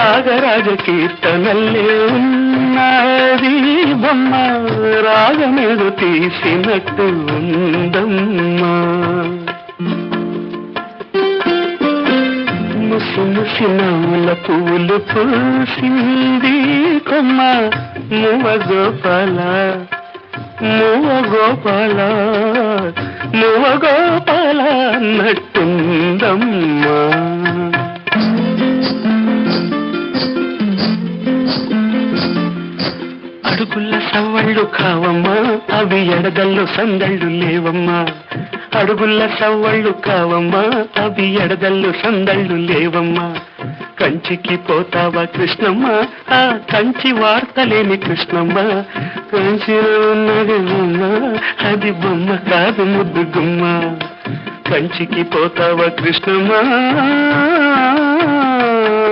త్యాగరాజ కీర్తనల్లే ఉన్నది బొమ్మ, రాగమేదో తీసినట్టు ఉందమ్మా. ముసి నవ్వుల పువ్వులు పూసింది కొమ్మ, మువ గోపాల మువ గోపాల మువ గోపాల అన్నట్టుందమ్మా. అడుగుల సవ్వళ్ళు కావమ్మా, అవి ఎడదల్లో సందళ్ళు లేవమ్మా. అడుగుల సవ్వళ్ళు కావమ్మా, అవి ఎడదల్లో సందళ్ళు లేవమ్మా. కంచికి పోతావా కృష్ణమ్మ, ఆ కంచి వార్తలేని కృష్ణమ్మ. కంచిలో ఉన్నది బొమ్మ, అది బొమ్మ కాదు ముద్దు గుమ్మ. కంచికి పోతావా కృష్ణమ్మ.